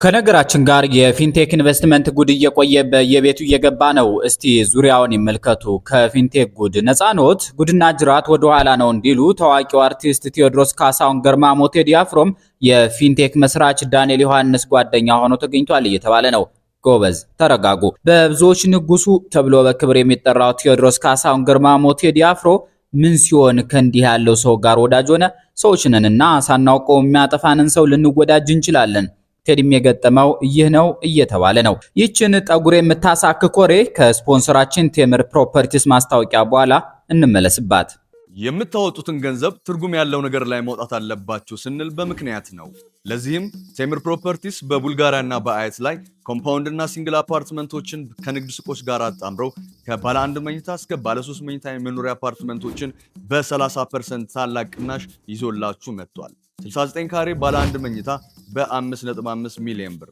ከነገራችን ጋር የፊንቴክ ኢንቨስትመንት ጉድ እየቆየ በየቤቱ እየገባ ነው። እስቲ ዙሪያውን ይመልከቱ። ከፊንቴክ ጉድ ነፃ ኖት? ጉድና ጅራት ወደ ኋላ ነው እንዲሉ ታዋቂው አርቲስት ቴዎድሮስ ካሳሁን ገርማሞ ቴዲ አፍሮም የፊንቴክ መስራች ዳንኤል ዮሐንስ ጓደኛ ሆኖ ተገኝቷል እየተባለ ነው። ጎበዝ ተረጋጉ። በብዙዎች ንጉሱ ተብሎ በክብር የሚጠራው ቴዎድሮስ ካሳሁን ገርማሞ ቴዲ አፍሮ ምን ሲሆን ከእንዲህ ያለው ሰው ጋር ወዳጅ ሆነ? ሰዎች ነንና ሳናውቀው የሚያጠፋንን ሰው ልንወዳጅ እንችላለን። ቴዲም የገጠመው ይህ ነው እየተባለ ነው። ይህችን ጠጉር የምታሳክክ ወሬ ከስፖንሰራችን ቴምር ፕሮፐርቲስ ማስታወቂያ በኋላ እንመለስባት። የምታወጡትን ገንዘብ ትርጉም ያለው ነገር ላይ ማውጣት አለባችሁ ስንል በምክንያት ነው። ለዚህም ቴምር ፕሮፐርቲስ በቡልጋሪያና በአያት ላይ ኮምፓውንድ እና ሲንግል አፓርትመንቶችን ከንግድ ሱቆች ጋር አጣምረው ከባለ 1 መኝታ እስከ ባለ 3 መኝታ የመኖሪያ አፓርትመንቶችን በ30% ታላቅ ቅናሽ ይዞላችሁ መጥቷል። 69 ካሬ ባለ 1 መኝታ በ5.5 ሚሊዮን ብር፣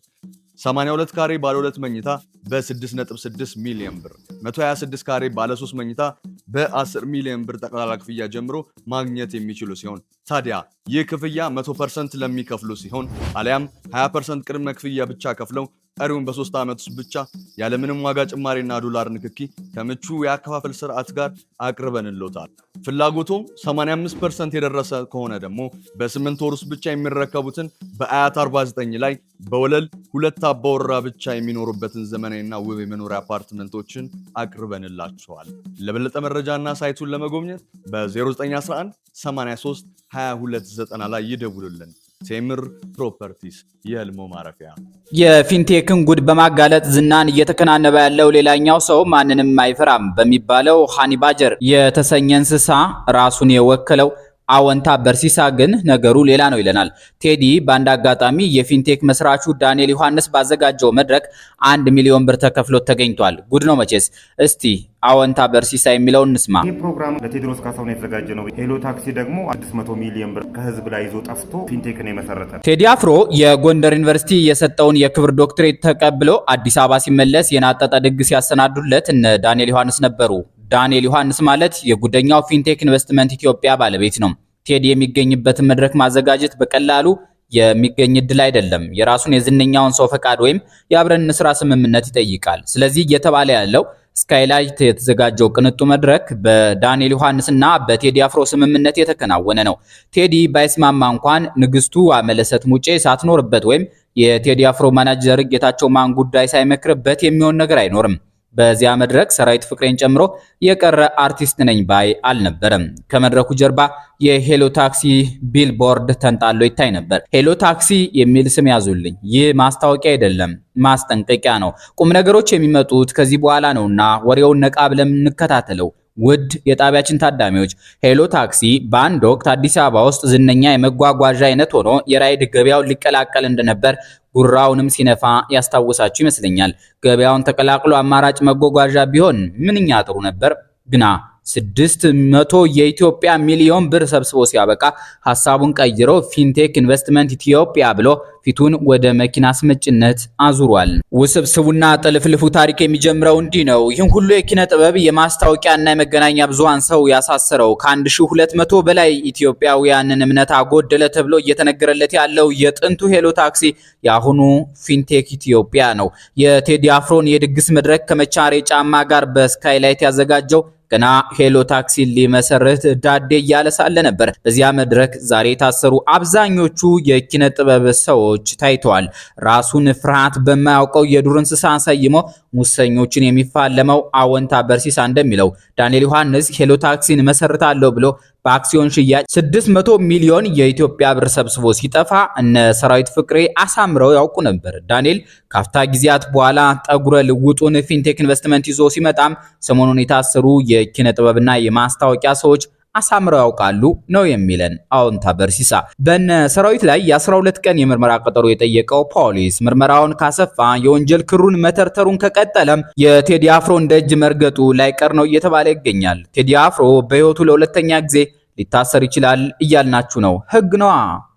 82 ካሬ ባለ 2 መኝታ በ6.6 ሚሊዮን ብር፣ 126 ካሬ ባለ 3 መኝታ በ10 ሚሊዮን ብር ጠቅላላ ክፍያ ጀምሮ ማግኘት የሚችሉ ሲሆን ታዲያ ይህ ክፍያ 100% ለሚከፍሉ ሲሆን አሊያም 20% ቅድመ ክፍያ ብቻ ከፍለው ቀሪውን በ3 ዓመት ውስጥ ብቻ ያለምንም ዋጋ ጭማሪና ዶላር ንክኪ ከምቹ የአከፋፈል ስርዓት ጋር አቅርበንልዎታል። ፍላጎቶ 85% የደረሰ ከሆነ ደግሞ በ8 ወር ውስጥ ብቻ የሚረከቡትን በአያት 49 ላይ በወለል 2 አባወራ ብቻ የሚኖሩበትን ዘመናዊና ውብ የመኖሪያ አፓርትመንቶችን አቅርበንላቸዋል። ለበለጠ መረጃና ሳይቱን ለመጎብኘት በ0911 83 2290 ላይ ይደውሉልን። ቴምር ፕሮፐርቲስ የህልሞ ማረፊያ። የፊንቴክን ጉድ በማጋለጥ ዝናን እየተከናነበ ያለው ሌላኛው ሰው ማንንም አይፈራም በሚባለው ሃኒ ባጀር የተሰኘ እንስሳ ራሱን የወከለው አወንታ በርሲሳ ግን ነገሩ ሌላ ነው ይለናል። ቴዲ በአንድ አጋጣሚ የፊንቴክ መስራቹ ዳንኤል ዮሐንስ ባዘጋጀው መድረክ 1 ሚሊዮን ብር ተከፍሎት ተገኝቷል። ጉድ ነው መቼስ። እስቲ አወንታ በርሲሳ የሚለውን እንስማ። ይህ ፕሮግራም ለቴዎድሮስ ካሳሁን የተዘጋጀ ነው። ሄሎ ታክሲ ደግሞ 600 ሚሊዮን ብር ከህዝብ ላይ ይዞ ጠፍቶ ፊንቴክን የመሰረተ ቴዲ አፍሮ የጎንደር ዩኒቨርሲቲ የሰጠውን የክብር ዶክትሬት ተቀብሎ አዲስ አበባ ሲመለስ የናጠጠ ድግስ ያሰናዱለት እነ ዳንኤል ዮሐንስ ነበሩ። ዳንኤል ዮሐንስ ማለት የጉደኛው ፊንቴክ ኢንቨስትመንት ኢትዮጵያ ባለቤት ነው። ቴዲ የሚገኝበትን መድረክ ማዘጋጀት በቀላሉ የሚገኝ እድል አይደለም። የራሱን የዝነኛውን ሰው ፈቃድ ወይም የአብረን እንስራ ስምምነት ይጠይቃል። ስለዚህ እየተባለ ያለው ስካይላይት የተዘጋጀው ቅንጡ መድረክ በዳንኤል ዮሐንስና በቴዲ አፍሮ ስምምነት የተከናወነ ነው። ቴዲ ባይስማማ እንኳን ንግስቱ አመለሰት ሙጬ ሳትኖርበት ወይም የቴዲ አፍሮ ማናጀር ጌታቸው ማን ጉዳይ ሳይመክርበት የሚሆን ነገር አይኖርም። በዚያ መድረክ ሰራዊት ፍቅሬን ጨምሮ የቀረ አርቲስት ነኝ ባይ አልነበረም። ከመድረኩ ጀርባ የሄሎ ታክሲ ቢልቦርድ ተንጣሎ ይታይ ነበር። ሄሎ ታክሲ የሚል ስም ያዙልኝ። ይህ ማስታወቂያ አይደለም፣ ማስጠንቀቂያ ነው። ቁም ነገሮች የሚመጡት ከዚህ በኋላ ነውና ወሬውን ነቃ ብለን እንከታተለው። ውድ የጣቢያችን ታዳሚዎች፣ ሄሎ ታክሲ በአንድ ወቅት አዲስ አበባ ውስጥ ዝነኛ የመጓጓዣ አይነት ሆኖ የራይድ ገበያውን ሊቀላቀል እንደነበር ጉራውንም ሲነፋ ያስታውሳችሁ ይመስለኛል። ገበያውን ተቀላቅሎ አማራጭ መጓጓዣ ቢሆን ምንኛ ጥሩ ነበር። ግና 600 የኢትዮጵያ ሚሊዮን ብር ሰብስቦ ሲያበቃ ሐሳቡን ቀይሮ ፊንቴክ ኢንቨስትመንት ኢትዮጵያ ብሎ ፊቱን ወደ መኪና አስመጭነት አዙሯል። ውስብስቡና ጥልፍልፉ ታሪክ የሚጀምረው እንዲህ ነው። ይህን ሁሉ የኪነ ጥበብ የማስታወቂያና የመገናኛ ብዙሃን ሰው ያሳሰረው ከ1200 በላይ ኢትዮጵያውያንን እምነት አጎደለ ተብሎ እየተነገረለት ያለው የጥንቱ ሄሎ ታክሲ የአሁኑ ፊንቴክ ኢትዮጵያ ነው። የቴዲ አፍሮን የድግስ መድረክ ከመቻሬ ጫማ ጋር በስካይላይት ያዘጋጀው ገና ሄሎ ታክሲ ሊመሰርት ዳዴ እያለ ሳለ ነበር። በዚያ መድረክ ዛሬ የታሰሩ አብዛኞቹ የኪነ ጥበብ ሰዎች ታይተዋል። ራሱን ፍርሃት በማያውቀው የዱር እንስሳ ሰይሞ ሙሰኞችን የሚፋለመው አወንታ በርሲሳ እንደሚለው ዳንኤል ዮሐንስ ሄሎ ታክሲን መሰርታለሁ ብሎ በአክሲዮን ሽያጭ 600 ሚሊዮን የኢትዮጵያ ብር ሰብስቦ ሲጠፋ እነ ሰራዊት ፍቅሬ አሳምረው ያውቁ ነበር። ዳንኤል ካፍታ ጊዜያት በኋላ ጠጉረ ልውጡን ፊንቴክ ኢንቨስትመንት ይዞ ሲመጣም ሰሞኑን የታሰሩ የኪነ ጥበብና የማስታወቂያ ሰዎች አሳምረው ያውቃሉ ነው የሚለን አወንታ በርሲሳ። በነ ሰራዊት ላይ የ12 ቀን የምርመራ ቀጠሮ የጠየቀው ፖሊስ ምርመራውን ካሰፋ የወንጀል ክሩን መተርተሩን ከቀጠለም የቴዲ አፍሮን ደጅ መርገጡ ላይቀር ነው እየተባለ ይገኛል። ቴዲ አፍሮ በህይወቱ ለሁለተኛ ጊዜ ሊታሰር ይችላል እያልናችሁ ነው። ህግ ነዋ።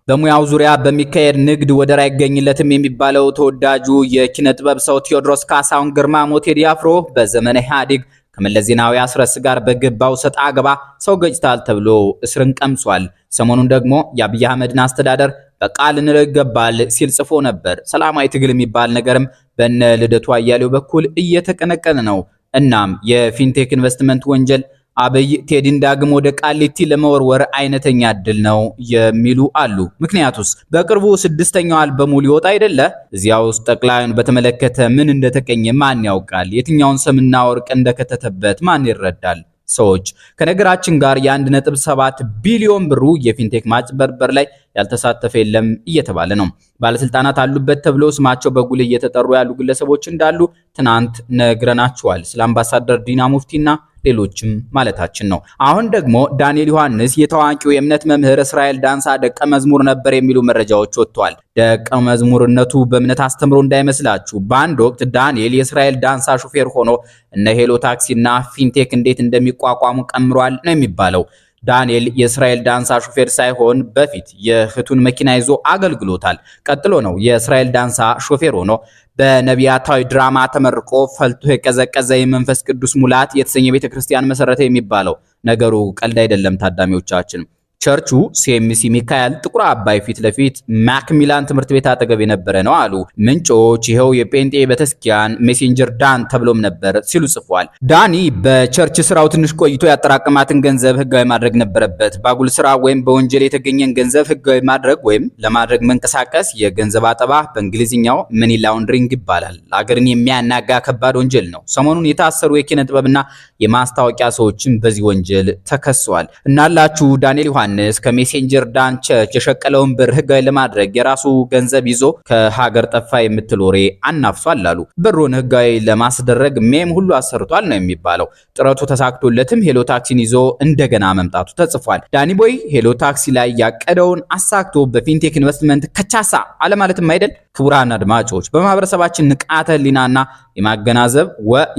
በሙያው ዙሪያ በሚካሄድ ንግድ ወደር አይገኝለትም የሚባለው ተወዳጁ የኪነ ጥበብ ሰው ቴዎድሮስ ካሳሁን ገርማሞ ቴዲ አፍሮ በዘመነ ኢህአዴግ ከመለስ ዜናዊ አስረስ ጋር በገባው ሰጣ ገባ ሰው ገጭታል ተብሎ እስርን ቀምሷል። ሰሞኑን ደግሞ የአብይ አህመድን አስተዳደር በቃል እንገባል ሲል ጽፎ ነበር። ሰላማዊ ትግል የሚባል ነገርም በነ ልደቱ አያሌው በኩል እየተቀነቀነ ነው። እናም የፊንቴክ ኢንቨስትመንት ወንጀል አብይ ቴዲን ዳግም ወደ ቃሊቲ ለመወርወር አይነተኛ እድል ነው የሚሉ አሉ። ምክንያቱስ በቅርቡ 6ኛው አልበሙ ሊወጣ አይደለ? እዚያ ውስጥ ጠቅላዩን በተመለከተ ምን እንደተቀኘ ማን ያውቃል? የትኛውን ሰምና ወርቅ እንደከተተበት ማን ይረዳል? ሰዎች ከነገራችን ጋር የ1.7 ቢሊዮን ብሩ የፊንቴክ ማጭበርበር ላይ ያልተሳተፈ የለም እየተባለ ነው። ባለስልጣናት አሉበት ተብሎ ስማቸው በጉልህ እየተጠሩ ያሉ ግለሰቦች እንዳሉ ትናንት ነግረናቸዋል። ስለ አምባሳደር ዲና ሙፍቲና ሌሎችም ማለታችን ነው። አሁን ደግሞ ዳንኤል ዮሐንስ የታዋቂው የእምነት መምህር እስራኤል ዳንሳ ደቀ መዝሙር ነበር የሚሉ መረጃዎች ወጥቷል። ደቀ መዝሙርነቱ በእምነት አስተምሮ እንዳይመስላችሁ። በአንድ ወቅት ዳንኤል የእስራኤል ዳንሳ ሹፌር ሆኖ እነ ሄሎ ታክሲና ፊንቴክ እንዴት እንደሚቋቋሙ ቀምሯል ነው የሚባለው። ዳንኤል የእስራኤል ዳንሳ ሹፌር ሳይሆን በፊት የእህቱን መኪና ይዞ አገልግሎታል። ቀጥሎ ነው የእስራኤል ዳንሳ ሹፌር ሆኖ በነቢያታዊ ድራማ ተመርቆ ፈልቶ የቀዘቀዘ የመንፈስ ቅዱስ ሙላት የተሰኘ ቤተክርስቲያን መሰረተ የሚባለው። ነገሩ ቀልድ አይደለም ታዳሚዎቻችን። ቸርቹ ሲኤምሲ ሚካኤል ጥቁር አባይ ፊት ለፊት ማክሚላን ትምህርት ቤት አጠገብ የነበረ ነው አሉ ምንጮች። ይኸው የጴንጤ ቤተክርስቲያን ሜሴንጀር ዳን ተብሎም ነበር ሲሉ ጽፏል። ዳኒ በቸርች ስራው ትንሽ ቆይቶ ያጠራቀማትን ገንዘብ ህጋዊ ማድረግ ነበረበት። ባጉል ስራ ወይም በወንጀል የተገኘን ገንዘብ ህጋዊ ማድረግ ወይም ለማድረግ መንቀሳቀስ የገንዘብ አጠባ በእንግሊዝኛው መኒ ላውንድሪንግ ይባላል። አገርን የሚያናጋ ከባድ ወንጀል ነው። ሰሞኑን የታሰሩ የኪነ ጥበብና የማስታወቂያ ሰዎችም በዚህ ወንጀል ተከሰዋል። እናላችሁ ዳንኤል ዮሐንስ ከሜሴንጀር ዳን ቸርች የሸቀለውን ብር ህጋዊ ለማድረግ የራሱ ገንዘብ ይዞ ከሀገር ጠፋ የምትል ወሬ አናፍሷል አሉ። ብሩን ህጋዊ ለማስደረግ ሜም ሁሉ አሰርቷል ነው የሚባለው። ጥረቱ ተሳክቶለትም ሄሎ ታክሲን ይዞ እንደገና መምጣቱ ተጽፏል። ዳኒ ቦይ ሄሎ ታክሲ ላይ ያቀደውን አሳክቶ በፊንቴክ ኢንቨስትመንት ከቻሳ አለማለትም አይደል? ክቡራን አድማጮች በማህበረሰባችን ንቃተ ህሊናና የማገናዘብ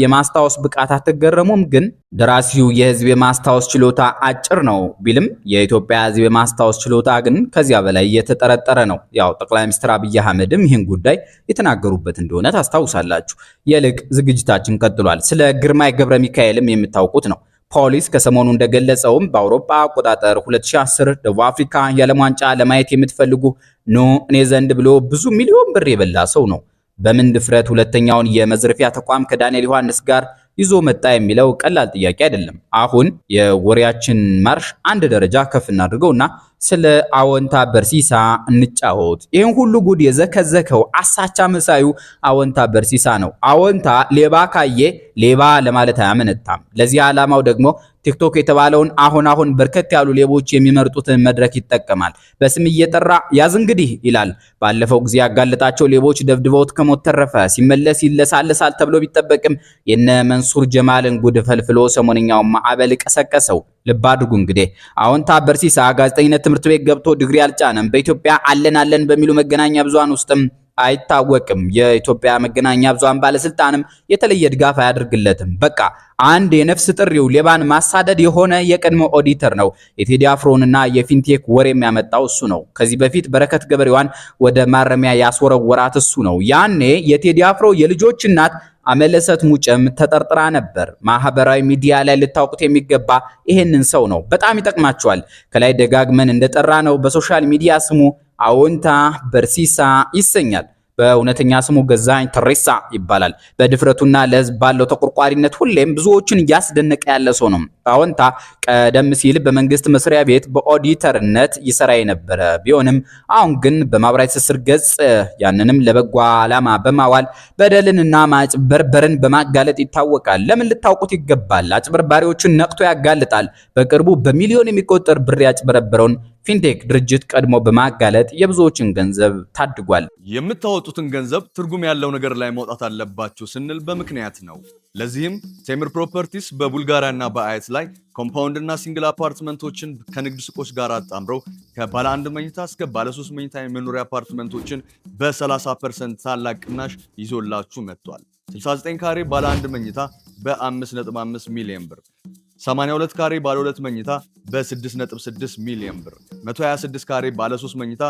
የማስታወስ ብቃት አትገረሙም? ግን ደራሲው የህዝብ የማስታወስ ችሎታ አጭር ነው ቢልም የኢትዮጵያ ህዝብ የማስታወስ ችሎታ ግን ከዚያ በላይ የተጠረጠረ ነው። ያው ጠቅላይ ሚኒስትር አብይ አህመድም ይህን ጉዳይ የተናገሩበት እንደሆነ ታስታውሳላችሁ። የልቅ ዝግጅታችን ቀጥሏል። ስለ ግርማይ ገብረ ሚካኤልም የምታውቁት ነው። ፖሊስ ከሰሞኑ እንደገለጸውም በአውሮፓ አቆጣጠር 2010 ደቡብ አፍሪካ የዓለም ዋንጫ ለማየት የምትፈልጉ ኖ እኔ ዘንድ ብሎ ብዙ ሚሊዮን ብር የበላ ሰው ነው። በምን ድፍረት ሁለተኛውን የመዝረፊያ ተቋም ከዳንኤል ዮሐንስ ጋር ይዞ መጣ የሚለው ቀላል ጥያቄ አይደለም። አሁን የወሬያችን ማርሽ አንድ ደረጃ ከፍ እናድርገውና ስለ አወንታ በርሲሳ እንጫወት። ይህን ሁሉ ጉድ የዘከዘከው አሳቻ መሳዩ አወንታ በርሲሳ ነው። አወንታ ሌባ ካየ ሌባ ለማለት አያመነታም። ለዚህ ዓላማው ደግሞ ቲክቶክ የተባለውን አሁን በርከት ያሉ ሌቦች የሚመርጡትን መድረክ ይጠቀማል። በስም እየጠራ ያዝ እንግዲህ ይላል። ባለፈው ጊዜ ያጋለጣቸው ሌቦች ደብድበውት ከሞት ተረፈ። ሲመለስ ይለሳልሳል ተብሎ ቢጠበቅም የነ መንሱር ጀማልን ጉድ ፈልፍሎ ሰሞንኛው ማዕበል ቀሰቀሰው። ልብ አድርጉ እንግዲህ አወንታ በርሲሳ ጋዜጠኝነት ትምህርት ቤት ገብቶ ዲግሪ አልጫነም። በኢትዮጵያ አለን በሚሉ መገናኛ ብዙሃን ውስጥም አይታወቅም። የኢትዮጵያ መገናኛ ብዙሃን ባለስልጣንም የተለየ ድጋፍ አያደርግለትም። በቃ አንድ የነፍስ ጥሪው ሌባን ማሳደድ የሆነ የቀድሞ ኦዲተር ነው። የቴዲ አፍሮንና የፊንቴክ ወሬ የሚያመጣው እሱ ነው። ከዚህ በፊት በረከት ገበሬዋን ወደ ማረሚያ ያስወረወራት እሱ ነው። ያኔ የቴዲ አፍሮ የልጆች እናት አመለሰት ሙጨም ተጠርጥራ ነበር። ማህበራዊ ሚዲያ ላይ ልታውቁት የሚገባ ይሄንን ሰው ነው። በጣም ይጠቅማቸዋል። ከላይ ደጋግመን እንደጠራ ነው በሶሻል ሚዲያ ስሙ አወንታ በርሲሳ ይሰኛል። በእውነተኛ ስሙ ገዛኝ ተሬሳ ይባላል። በድፍረቱና ለህዝብ ባለው ተቆርቋሪነት ሁሌም ብዙዎችን እያስደነቀ ያለ ሰው ነው። አወንታ ቀደም ሲል በመንግስት መስሪያ ቤት በኦዲተርነት ይሰራ የነበረ ቢሆንም አሁን ግን በማህበራዊ ትስስር ገጽ ያንንም ለበጎ ዓላማ በማዋል በደልንና ማጭበርበርን በማጋለጥ ይታወቃል። ለምን ልታውቁት ይገባል። አጭበርባሪዎችን ነቅቶ ያጋልጣል። በቅርቡ በሚሊዮን የሚቆጠር ብር ያጭበረበረውን ፊንቴክ ድርጅት ቀድሞ በማጋለጥ የብዙዎችን ገንዘብ ታድጓል። የምታወጡትን ገንዘብ ትርጉም ያለው ነገር ላይ ማውጣት አለባችሁ ስንል በምክንያት ነው። ለዚህም ቴምር ፕሮፐርቲስ በቡልጋሪያና በአያት ላይ ኮምፓውንድ እና ሲንግል አፓርትመንቶችን ከንግድ ሱቆች ጋር አጣምረው ከባለ 1 መኝታ እስከ ባለ 3 መኝታ የመኖሪያ አፓርትመንቶችን በ30% ታላቅ ቅናሽ ይዞላችሁ መጥቷል። 69 ካሬ ባለ 1 መኝታ በ5.5 ሚሊዮን ብር፣ 82 ካሬ ባለ 2 መኝታ በ6.6 ሚሊዮን ብር፣ 126 ካሬ ባለ 3 መኝታ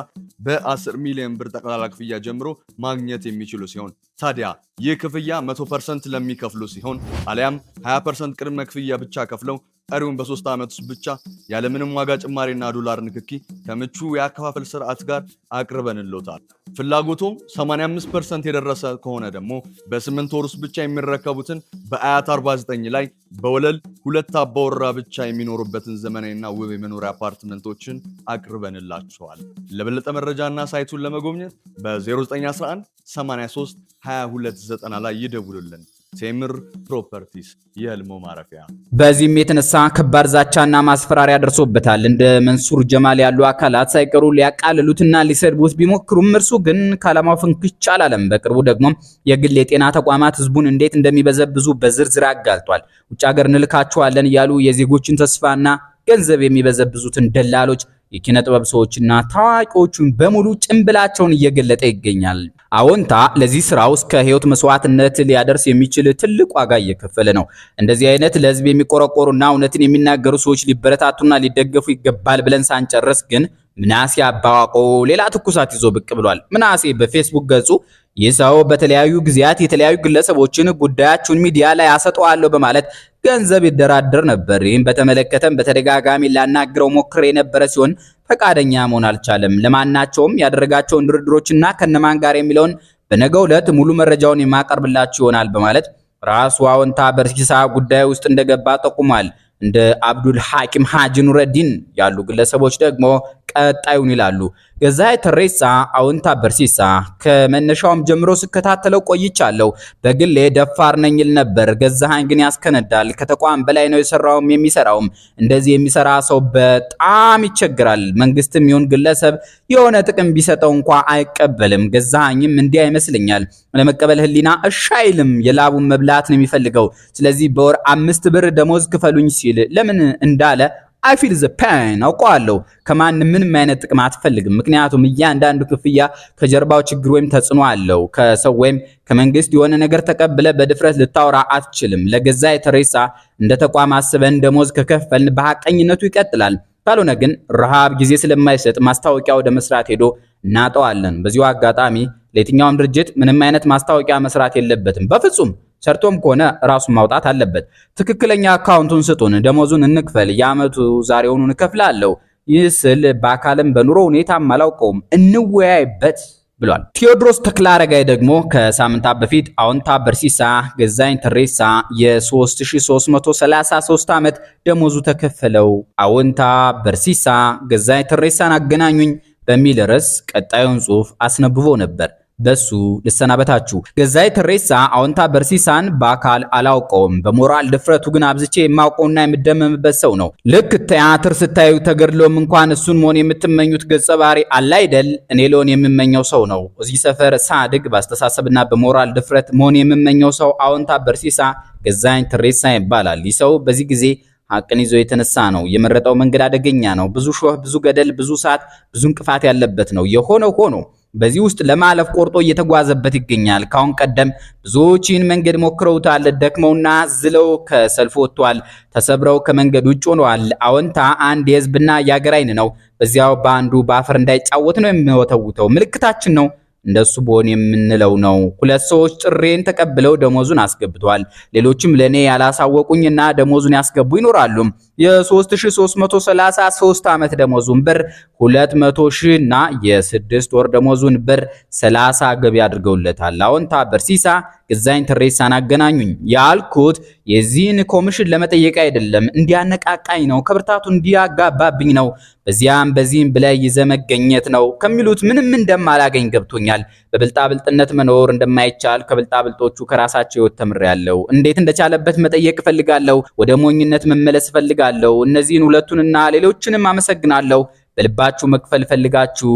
በ10 ሚሊዮን ብር ጠቅላላ ክፍያ ጀምሮ ማግኘት የሚችሉ ሲሆን ታዲያ ይህ ክፍያ 100% ለሚከፍሉ ሲሆን አሊያም 20% ቅድመ ክፍያ ብቻ ከፍለው ቀሪውን በ3 ዓመት ውስጥ ብቻ ያለምንም ዋጋ ጭማሪና ዶላር ንክኪ ከምቹ የአከፋፈል ስርዓት ጋር አቅርበንልዎታል። ፍላጎቶም 85% የደረሰ ከሆነ ደግሞ በ8 ወር ውስጥ ብቻ የሚረከቡትን በአያት 49 ላይ በወለል 2 አባወራ ብቻ የሚኖሩበትን ዘመናዊና ውብ የመኖሪያ አፓርትመንቶችን አቅርበንላቸዋል። ለበለጠ መረጃና ሳይቱን ለመጎብኘት በ0911 83 2290 ላይ ይደውሉልን። ቴምር ፕሮፐርቲስ የህልሞ ማረፊያ። በዚህም የተነሳ ከባድ ዛቻና ማስፈራሪያ ደርሶበታል። እንደ መንሱር ጀማል ያሉ አካላት ሳይቀሩ ሊያቃልሉትና ሊሰድቡት ቢሞክሩም እርሱ ግን ከዓላማው ፍንክች አላለም። በቅርቡ ደግሞ የግል የጤና ተቋማት ህዝቡን እንዴት እንደሚበዘብዙ በዝርዝር አጋልጧል። ውጭ ሀገር እንልካቸዋለን እያሉ የዜጎችን ተስፋና ገንዘብ የሚበዘብዙትን ደላሎች፣ የኪነ ጥበብ ሰዎችና ታዋቂዎቹን በሙሉ ጭንብላቸውን እየገለጠ ይገኛል። አዎንታ ለዚህ ስራው እስከ ህይወት መስዋዕትነት ሊያደርስ የሚችል ትልቅ ዋጋ እየከፈለ ነው። እንደዚህ አይነት ለህዝብ የሚቆረቆሩና እውነትን የሚናገሩ ሰዎች ሊበረታቱና ሊደገፉ ይገባል ብለን ሳንጨርስ ግን ምናሴ አባዋቆ ሌላ ትኩሳት ይዞ ብቅ ብሏል። ምናሴ በፌስቡክ ገጹ ይህ ሰው በተለያዩ ጊዜያት የተለያዩ ግለሰቦችን ጉዳያቸውን ሚዲያ ላይ አሰጠዋለሁ በማለት ገንዘብ ይደራደር ነበር። ይህም በተመለከተም በተደጋጋሚ ላናግረው ሞክሬ የነበረ ሲሆን ፈቃደኛ መሆን አልቻለም። ለማናቸውም ያደረጋቸውን ድርድሮችና ከነማን ጋር የሚለውን በነገው ዕለት ሙሉ መረጃውን የማቀርብላችሁ ይሆናል በማለት ራሱ አዎንታ በርሲሳ ጉዳይ ውስጥ እንደገባ ጠቁሟል። እንደ አብዱል ሐኪም ሐጂ ኑረዲን ያሉ ግለሰቦች ደግሞ ቀጣዩን ይላሉ። ገዛኸኝ ተሬሳ አዎንታ በርሲሳ ከመነሻውም ጀምሮ ስከታተለው ቆይቻለሁ። በግሌ ደፋር ነኝ ይል ነበር። ገዛኸኝ ግን ያስከነዳል። ከተቋም በላይ ነው የሰራውም የሚሰራውም። እንደዚህ የሚሰራ ሰው በጣም ይቸግራል። መንግስትም ይሁን ግለሰብ የሆነ ጥቅም ቢሰጠው እንኳ አይቀበልም። ገዛኸኝም እንዲህ ይመስለኛል። ለመቀበል ህሊና እሺ አይልም። የላቡን መብላት ነው የሚፈልገው። ስለዚህ በወር 5 ብር ደሞዝ ክፈሉኝ ሲል ለምን እንዳለ I feel the pain አውቀዋለሁ። ከማንም ምንም አይነት ጥቅም አትፈልግም። ምክንያቱም እያንዳንዱ ክፍያ ከጀርባው ችግር ወይም ተጽዕኖ አለው። ከሰው ወይም ከመንግስት የሆነ ነገር ተቀብለ በድፍረት ልታወራ አትችልም። ለገዛኸኝ ተሬሳ እንደ ተቋም አስበን ደሞዝ ከከፈልን በሐቀኝነቱ ይቀጥላል። ካልሆነ ግን ረሃብ ጊዜ ስለማይሰጥ ማስታወቂያ ወደ መስራት ሄዶ እናጠዋለን። በዚሁ አጋጣሚ ለየትኛውም ድርጅት ምንም አይነት ማስታወቂያ መስራት የለበትም በፍጹም። ሰርቶም ከሆነ ራሱን ማውጣት አለበት። ትክክለኛ አካውንቱን ስጡን፣ ደሞዙን እንክፈል፣ የዓመቱ ዛሬውኑ እንከፍላለሁ። ይህ ስል በአካልም በኑሮ ሁኔታም አላውቀውም፣ እንወያይበት ብሏል። ቴዎድሮስ ተክለአረጋይ ደግሞ ከሳምንታት በፊት አዎንታ በርሲሳ ገዛኸኝ ተሬሳ የ3333 ዓመት ደሞዙ ተከፈለው፣ አዎንታ በርሲሳ ገዛኸኝ ተሬሳን አገናኙኝ በሚል ርዕስ ቀጣዩን ጽሑፍ አስነብቦ ነበር። በሱ ልሰናበታችሁ። ገዛኸኝ ተሬሳ አዎንታ በርሲሳን በአካል አላውቀውም፣ በሞራል ድፍረቱ ግን አብዝቼ የማውቀውና የምደመምበት ሰው ነው። ልክ ቲያትር ስታዩ ተገድሎም እንኳን እሱን መሆን የምትመኙት ገጸ ባህሪ አለ አይደል? እኔ ልሆን የምመኘው ሰው ነው። እዚህ ሰፈር ሳድግ በአስተሳሰብና በሞራል ድፍረት መሆን የምመኘው ሰው አዎንታ በርሲሳ ገዛኸኝ ተሬሳ ይባላል። ይህ ሰው በዚህ ጊዜ ሐቅን ይዞ የተነሳ ነው። የመረጠው መንገድ አደገኛ ነው። ብዙ ሾህ፣ ብዙ ገደል፣ ብዙ ሰዓት፣ ብዙ እንቅፋት ያለበት ነው። የሆነው ሆኖ በዚህ ውስጥ ለማለፍ ቆርጦ እየተጓዘበት ይገኛል። ካሁን ቀደም ብዙዎችን መንገድ ሞክረውታል። ደክመውና ዝለው ከሰልፍ ወጥቷል። ተሰብረው ከመንገድ ውጭ ሆነዋል። አዎንታ አንድ የህዝብና የአገር አይን ነው። በዚያው በአንዱ በአፈር እንዳይጫወት ነው የሚወተውተው። ምልክታችን ነው። እንደሱ ቦን የምንለው ነው። ሁለት ሰዎች ጥሬን ተቀብለው ደሞዙን አስገብቷል። ሌሎችም ለኔ ያላሳወቁኝና ደሞዙን ያስገቡ ይኖራሉ። የ3333 ዓመት ደሞዙን ብር 200,000 እና የ6 ወር ደሞዙን ብር 30 ገቢ አድርገውለታል። አዎንታ በርሲሳ ገዛኸኝ ተሬሳን አገናኙኝ ያልኩት የዚህን ኮሚሽን ለመጠየቅ አይደለም፣ እንዲያነቃቃኝ ነው። ከብርታቱ እንዲያጋባብኝ ነው። በዚያም በዚህም ብላይ ይዘመገኘት ነው ከሚሉት ምንም እንደማላገኝ ገብቶኛል። በብልጣብልጥነት መኖር እንደማይቻል ከብልጣብልጦቹ ከራሳቸው ህይወት ተምሬያለሁ። እንዴት እንደቻለበት መጠየቅ እፈልጋለሁ። ወደ ሞኝነት መመለስ እፈልጋለሁ። እነዚህን ሁለቱንና ሌሎችንም አመሰግናለሁ። በልባችሁ መክፈል ፈልጋችሁ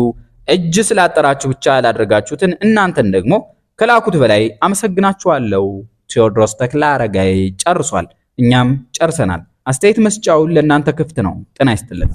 እጅ ስላጠራችሁ ብቻ ያላደረጋችሁትን እናንተን ደግሞ ከላኩት በላይ አመሰግናችኋለሁ። ቴዎድሮስ ተክለአረጋይ ጨርሷል። እኛም ጨርሰናል። አስተያየት መስጫው ለእናንተ ክፍት ነው። ጤና ይስጥልን።